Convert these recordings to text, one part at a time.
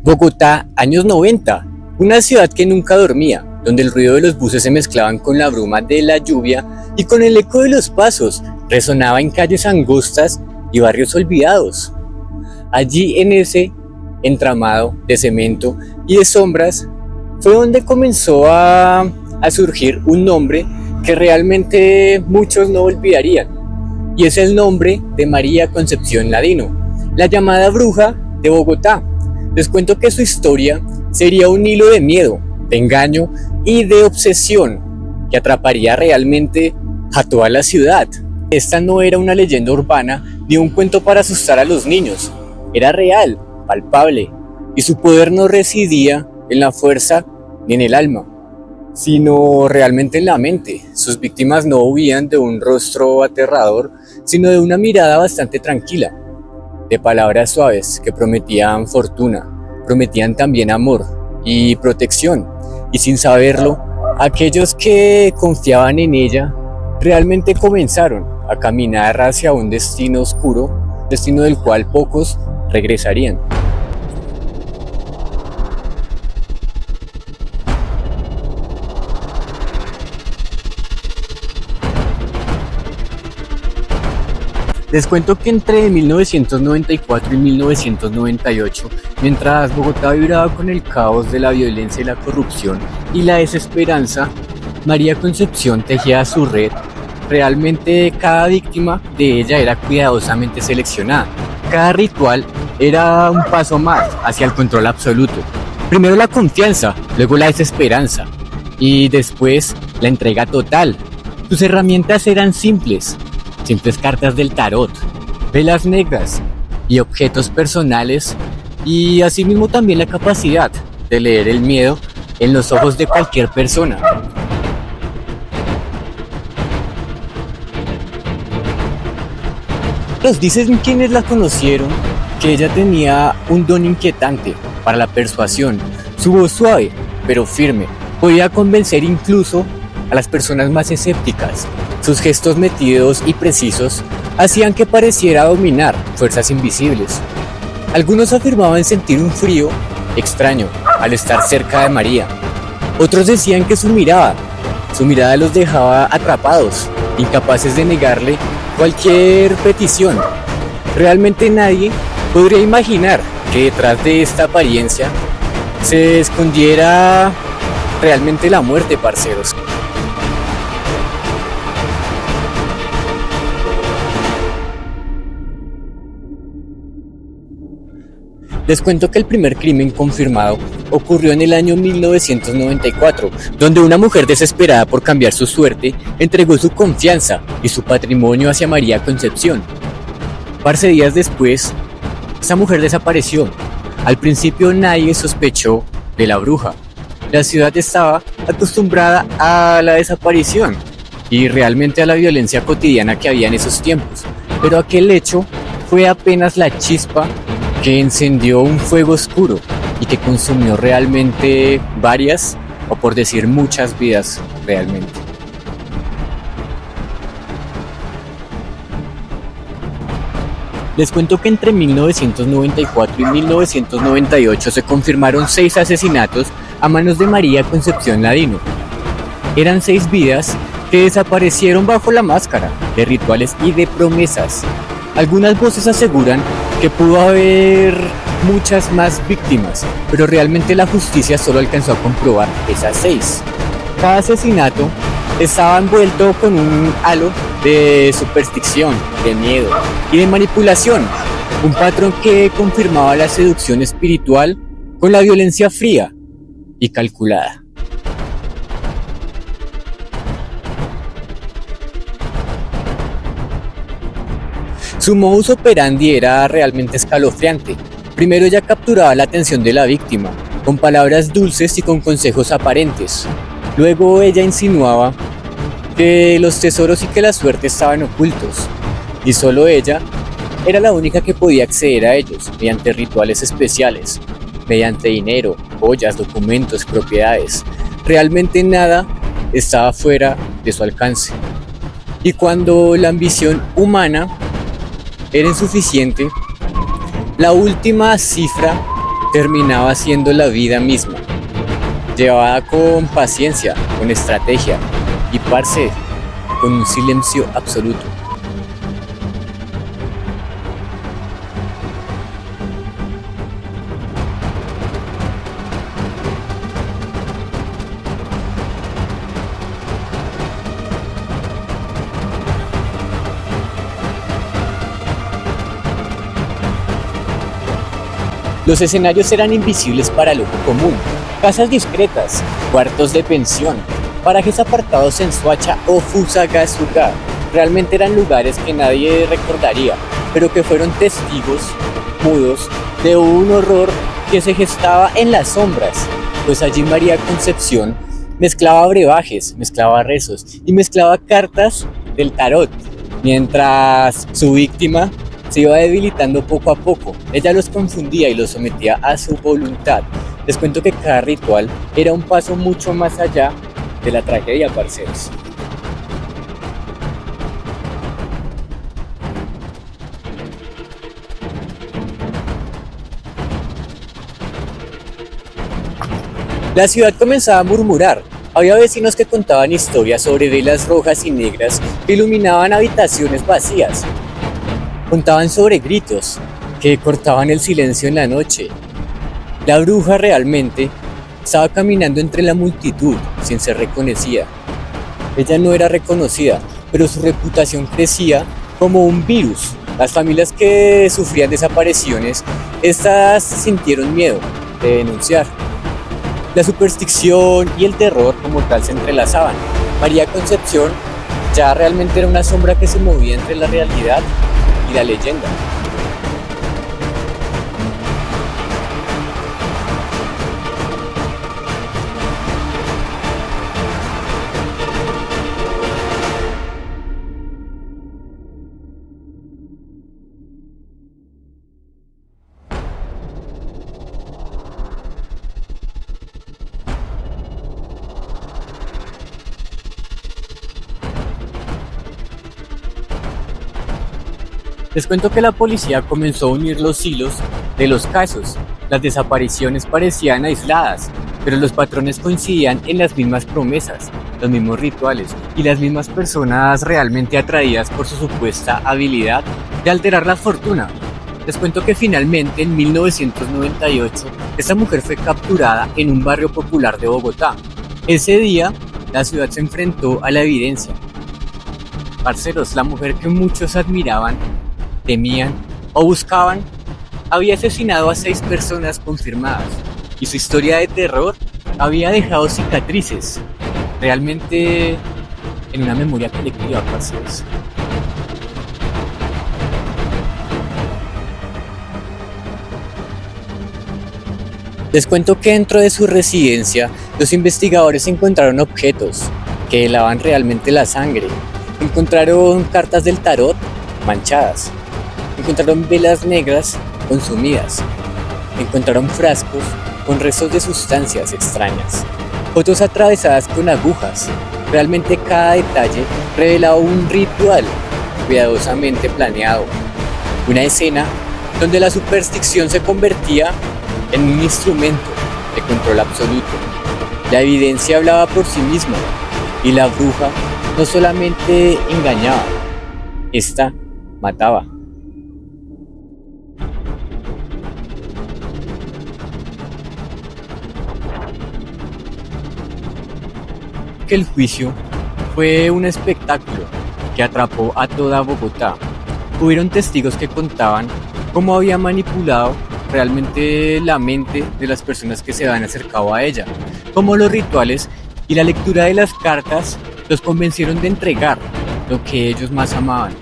Bogotá, años 90, una ciudad que nunca dormía, donde el ruido de los buses se mezclaban con la bruma de la lluvia y con el eco de los pasos, resonaba en calles angostas y barrios olvidados. Allí en ese entramado de cemento y de sombras fue donde comenzó a surgir un nombre que realmente muchos no olvidarían, y es el nombre de María Concepción Ladino, la llamada bruja de Bogotá. Les cuento que su historia sería un hilo de miedo, de engaño y de obsesión que atraparía realmente a toda la ciudad. Esta no era una leyenda urbana ni un cuento para asustar a los niños, era real, palpable, y su poder no residía en la fuerza ni en el alma, sino realmente en la mente. Sus víctimas no huían de un rostro aterrador, sino de una mirada bastante tranquila, de palabras suaves que prometían fortuna, prometían también amor y protección, y sin saberlo, aquellos que confiaban en ella realmente comenzaron a caminar hacia un destino oscuro, destino del cual pocos regresarían. Les cuento que entre 1994 y 1998, mientras Bogotá vibraba con el caos de la violencia y la corrupción y la desesperanza, María Concepción tejía su red. Realmente cada víctima de ella era cuidadosamente seleccionada. Cada ritual era un paso más hacia el control absoluto. Primero la confianza, luego la desesperanza y después la entrega total. Sus herramientas eran simples cartas del tarot, velas negras y objetos personales, y asimismo también la capacidad de leer el miedo en los ojos de cualquier persona. Nos dicen quienes la conocieron que ella tenía un don inquietante para la persuasión. Su voz suave pero firme podía convencer incluso a las personas más escépticas. Sus gestos metidos y precisos hacían que pareciera dominar fuerzas invisibles. Algunos afirmaban sentir un frío extraño al estar cerca de María. Otros decían que su mirada los dejaba atrapados, incapaces de negarle cualquier petición. Realmente nadie podría imaginar que detrás de esta apariencia se escondiera realmente la muerte, parceros. Les cuento que el primer crimen confirmado ocurrió en el año 1994, donde una mujer desesperada por cambiar su suerte entregó su confianza y su patrimonio hacia María Concepción. Parce, días después, esa mujer desapareció. Al principio nadie sospechó de la bruja. La ciudad estaba acostumbrada a la desaparición y realmente a la violencia cotidiana que había en esos tiempos, pero aquel hecho fue apenas la chispa que encendió un fuego oscuro y que consumió realmente varias, o por decir muchas vidas realmente. Les cuento que entre 1994 y 1998 se confirmaron 6 asesinatos a manos de María Concepción Ladino. Eran 6 vidas que desaparecieron bajo la máscara de rituales y de promesas. Algunas voces aseguran que pudo haber muchas más víctimas, pero realmente la justicia solo alcanzó a comprobar esas 6. Cada asesinato estaba envuelto con un halo de superstición, de miedo y de manipulación, un patrón que confirmaba la seducción espiritual con la violencia fría y calculada. Su modus operandi era realmente escalofriante. Primero ella capturaba la atención de la víctima, con palabras dulces y con consejos aparentes. Luego ella insinuaba que los tesoros y que la suerte estaban ocultos, y solo ella era la única que podía acceder a ellos mediante rituales especiales, mediante dinero, joyas, documentos, propiedades. Realmente nada estaba fuera de su alcance. Y cuando la ambición humana era insuficiente, la última cifra terminaba siendo la vida misma, llevada con paciencia, con estrategia y parce, con un silencio absoluto. Los escenarios eran invisibles para el ojo común, casas discretas, cuartos de pensión, parajes apartados en Soacha o Fusagasugá. Realmente eran lugares que nadie recordaría, pero que fueron testigos mudos de un horror que se gestaba en las sombras, pues allí María Concepción mezclaba brebajes, mezclaba rezos y mezclaba cartas del tarot, mientras su víctima se iba debilitando poco a poco. Ella los confundía y los sometía a su voluntad. Les cuento que cada ritual era un paso mucho más allá de la tragedia, parceros. La ciudad comenzaba a murmurar. Había vecinos que contaban historias sobre velas rojas y negras que iluminaban habitaciones vacías. Contaban sobre gritos que cortaban el silencio en la noche. La bruja realmente estaba caminando entre la multitud sin ser reconocida. Ella no era reconocida, pero su reputación crecía como un virus. Las familias que sufrían desapariciones, estas sintieron miedo de denunciar. La superstición y el terror como tal se entrelazaban. María Concepción ya realmente era una sombra que se movía entre la realidad y la leyenda. Les cuento que la policía comenzó a unir los hilos de los casos. Las desapariciones parecían aisladas, pero los patrones coincidían en las mismas promesas, los mismos rituales y las mismas personas realmente atraídas por su supuesta habilidad de alterar la fortuna. Les cuento que finalmente en 1998 esta mujer fue capturada en un barrio popular de Bogotá. Ese día la ciudad se enfrentó a la evidencia. Parceros, la mujer que muchos admiraban, temían o buscaban, había asesinado a 6 personas confirmadas y su historia de terror había dejado cicatrices, realmente en una memoria colectiva, parceros. Les cuento que dentro de su residencia los investigadores encontraron objetos que helaban realmente la sangre, encontraron cartas del tarot manchadas, encontraron velas negras consumidas, encontraron frascos con restos de sustancias extrañas, fotos atravesadas con agujas. Realmente cada detalle revelaba un ritual cuidadosamente planeado, una escena donde la superstición se convertía en un instrumento de control absoluto. La evidencia hablaba por sí misma y la bruja no solamente engañaba, esta mataba. Que el juicio fue un espectáculo que atrapó a toda Bogotá. Hubieron testigos que contaban cómo había manipulado realmente la mente de las personas que se habían acercado a ella, cómo los rituales y la lectura de las cartas los convencieron de entregar lo que ellos más amaban.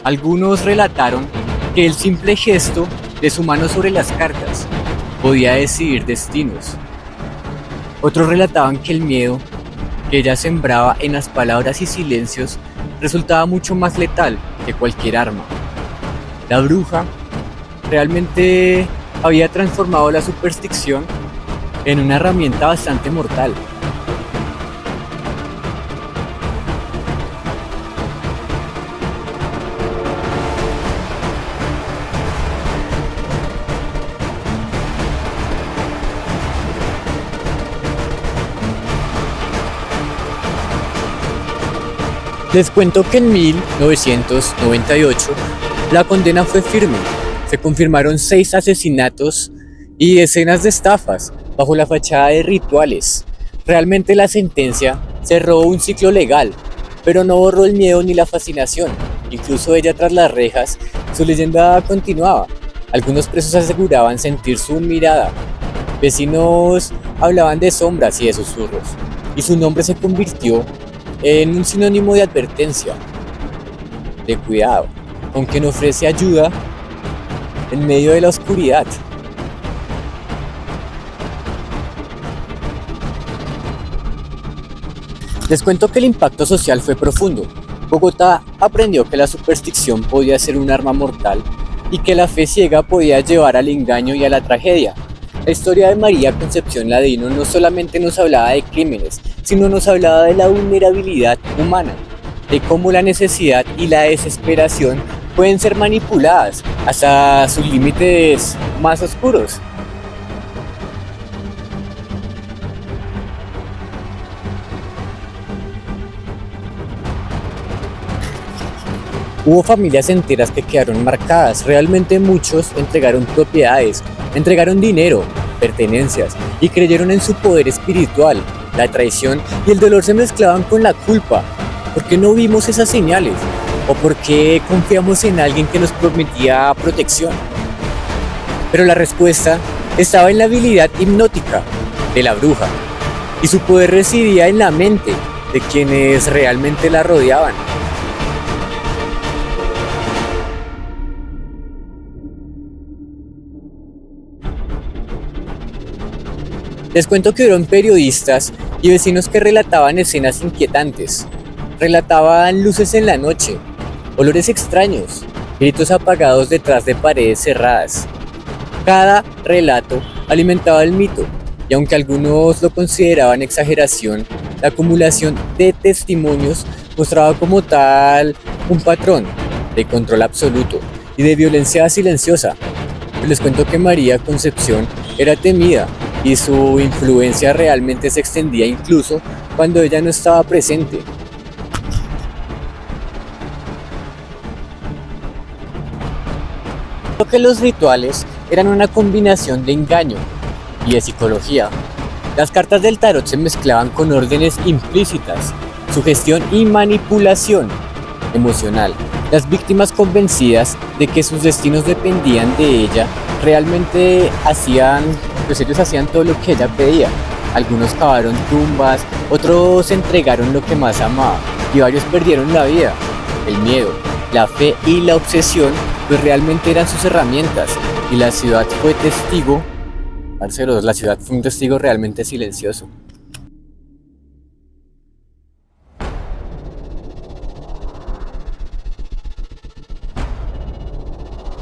Algunos relataron que el simple gesto de su mano sobre las cartas podía decidir destinos. Otros relataban que el miedo que ella sembraba en las palabras y silencios resultaba mucho más letal que cualquier arma. La bruja realmente había transformado la superstición en una herramienta bastante mortal. Les cuento que en 1998 la condena fue firme. Se confirmaron 6 asesinatos y decenas de estafas bajo la fachada de rituales. Realmente la sentencia cerró un ciclo legal, pero no borró el miedo ni la fascinación. Incluso ella tras las rejas, su leyenda continuaba. Algunos presos aseguraban sentir su mirada. Vecinos hablaban de sombras y de susurros, y su nombre se convirtió en un sinónimo de advertencia, de cuidado, con quien ofrece ayuda en medio de la oscuridad. Les cuento que el impacto social fue profundo. Bogotá aprendió que la superstición podía ser un arma mortal y que la fe ciega podía llevar al engaño y a la tragedia. La historia de María Concepción Ladino no solamente nos hablaba de crímenes, sino nos hablaba de la vulnerabilidad humana, de cómo la necesidad y la desesperación pueden ser manipuladas hasta sus límites más oscuros. Hubo familias enteras que quedaron marcadas, realmente muchos entregaron propiedades, entregaron dinero, pertenencias y creyeron en su poder espiritual. La traición y el dolor se mezclaban con la culpa. ¿Por qué no vimos esas señales? ¿O por qué confiamos en alguien que nos prometía protección? Pero la respuesta estaba en la habilidad hipnótica de la bruja, y su poder residía en la mente de quienes realmente la rodeaban. Les cuento que hubieron periodistas y vecinos que relataban escenas inquietantes. Relataban luces en la noche, olores extraños, gritos apagados detrás de paredes cerradas. Cada relato alimentaba el mito, y aunque algunos lo consideraban exageración, la acumulación de testimonios mostraba como tal un patrón de control absoluto y de violencia silenciosa. Les cuento que María Concepción era temida y su influencia realmente se extendía incluso cuando ella no estaba presente. Creo que los rituales eran una combinación de engaño y de psicología. Las cartas del tarot se mezclaban con órdenes implícitas, sugestión y manipulación emocional. Las víctimas, convencidas de que sus destinos dependían de ella, realmente ellos hacían todo lo que ella pedía. Algunos cavaron tumbas, otros entregaron lo que más amaban y varios perdieron la vida. El miedo, la fe y la obsesión pues realmente eran sus herramientas, y la ciudad fue testigo, parceros, la ciudad fue un testigo realmente silencioso.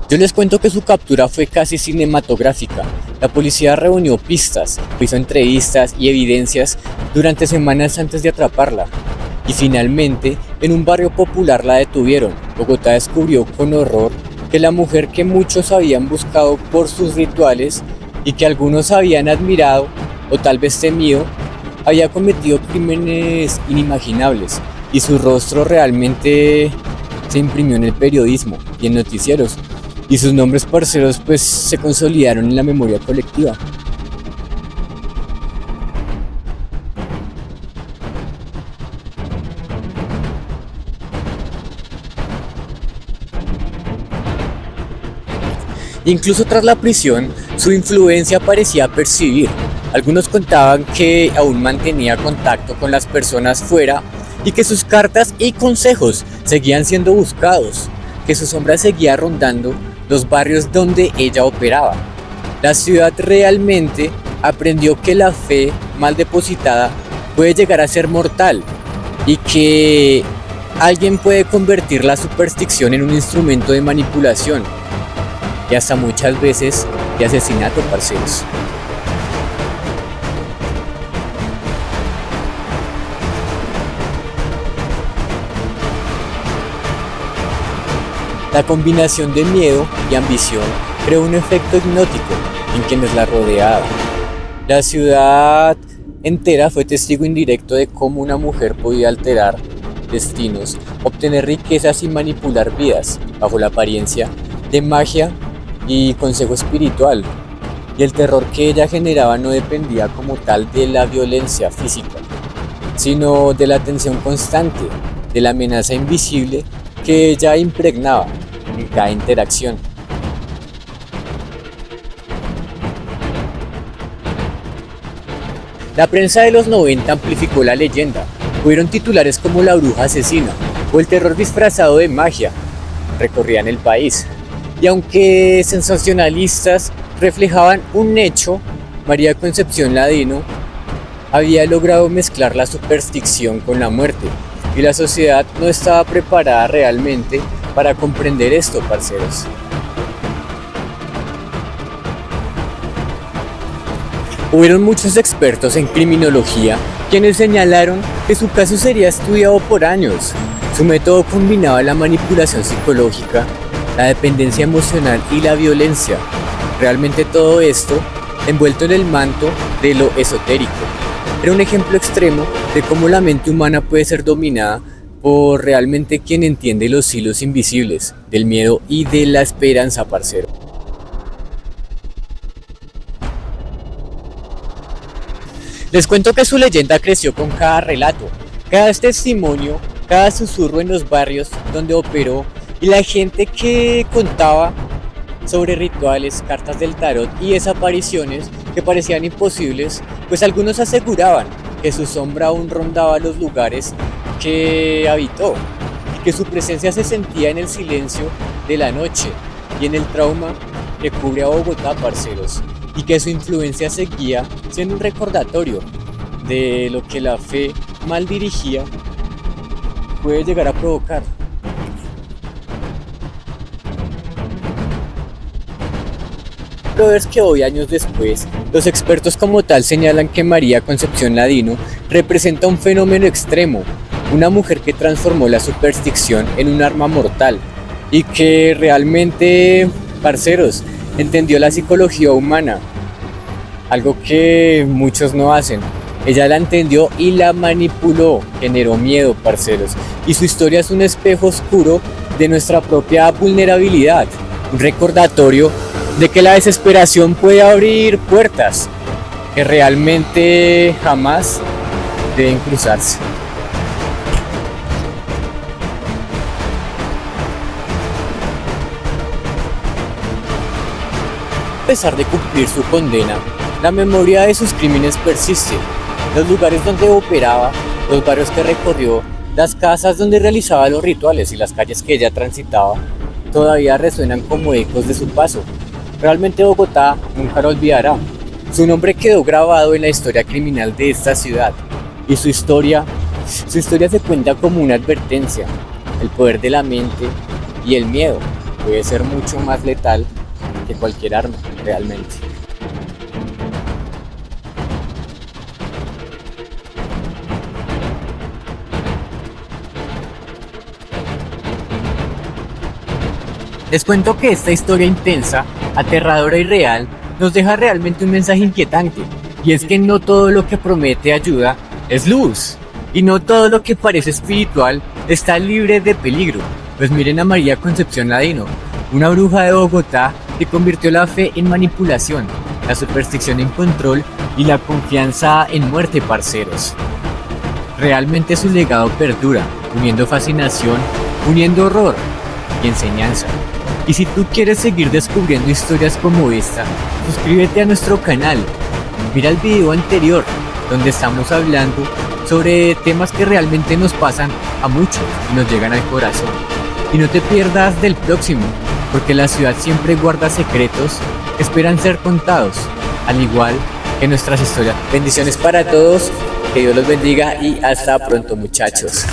Yo les cuento que su captura fue casi cinematográfica. La policía reunió pistas, hizo entrevistas y evidencias durante semanas antes de atraparla. Y finalmente, en un barrio popular la detuvieron. Bogotá descubrió con horror que la mujer que muchos habían buscado por sus rituales y que algunos habían admirado o tal vez temido, había cometido crímenes inimaginables, y su rostro realmente se imprimió en el periodismo y en noticieros. Y sus nombres, parceros, pues se consolidaron en la memoria colectiva. Incluso tras la prisión, su influencia parecía percibir. Algunos contaban que aún mantenía contacto con las personas fuera y que sus cartas y consejos seguían siendo buscados, que su sombra seguía rondando los barrios donde ella operaba. La ciudad realmente aprendió que la fe mal depositada puede llegar a ser mortal y que alguien puede convertir la superstición en un instrumento de manipulación y hasta muchas veces de asesinato, parceros. La combinación de miedo y ambición creó un efecto hipnótico en quienes la rodeaban. La ciudad entera fue testigo indirecto de cómo una mujer podía alterar destinos, obtener riquezas y manipular vidas bajo la apariencia de magia y consejo espiritual. Y el terror que ella generaba no dependía como tal de la violencia física, sino de la tensión constante, de la amenaza invisible que ella impregnaba en cada interacción. La prensa de los 90 amplificó la leyenda. Hubieron titulares como La bruja asesina o El terror disfrazado de magia recorrían el país. Y aunque sensacionalistas reflejaban un hecho, María Concepción Ladino había logrado mezclar la superstición con la muerte, y la sociedad no estaba preparada realmente para comprender esto, parceros. Hubieron muchos expertos en criminología quienes señalaron que su caso sería estudiado por años. Su método combinaba la manipulación psicológica, la dependencia emocional y la violencia. Realmente todo esto envuelto en el manto de lo esotérico. Era un ejemplo extremo de cómo la mente humana puede ser dominada por realmente quien entiende los hilos invisibles del miedo y de la esperanza, parcero. Les cuento que su leyenda creció con cada relato, cada testimonio, cada susurro en los barrios donde operó y la gente que contaba sobre rituales, cartas del tarot y desapariciones que parecían imposibles, pues algunos aseguraban que su sombra aún rondaba los lugares que habitó y que su presencia se sentía en el silencio de la noche y en el trauma que cubre a Bogotá, parceros, y que su influencia seguía siendo un recordatorio de lo que la fe mal dirigida puede llegar a provocar. Pero es que hoy, años después, los expertos como tal señalan que María Concepción Ladino representa un fenómeno extremo, una mujer que transformó la superstición en un arma mortal y que realmente, parceros, entendió la psicología humana, algo que muchos no hacen. Ella la entendió y la manipuló, generó miedo, parceros, y su historia es un espejo oscuro de nuestra propia vulnerabilidad, un recordatorio de que la desesperación puede abrir puertas que realmente jamás deben cruzarse. A pesar de cumplir su condena, la memoria de sus crímenes persiste. Los lugares donde operaba, los barrios que recorrió, las casas donde realizaba los rituales y las calles que ella transitaba, todavía resuenan como ecos de su paso. Realmente Bogotá nunca lo olvidará. Su nombre quedó grabado en la historia criminal de esta ciudad y su historia se cuenta como una advertencia. El poder de la mente y el miedo puede ser mucho más letal que cualquier arma, realmente. Les cuento que esta historia intensa, aterradora y real nos deja realmente un mensaje inquietante, y es que no todo lo que promete ayuda es luz, y no todo lo que parece espiritual está libre de peligro. Pues miren a María Concepción Ladino, una bruja de Bogotá que convirtió la fe en manipulación, la superstición en control y la confianza en muerte, parceros. Realmente su legado perdura, uniendo fascinación, uniendo horror y enseñanza. Y si tú quieres seguir descubriendo historias como esta, suscríbete a nuestro canal. Mira el video anterior, donde estamos hablando sobre temas que realmente nos pasan a muchos y nos llegan al corazón. Y no te pierdas del próximo, porque la ciudad siempre guarda secretos que esperan ser contados, al igual que nuestras historias. Bendiciones para todos, que Dios los bendiga y hasta pronto, muchachos.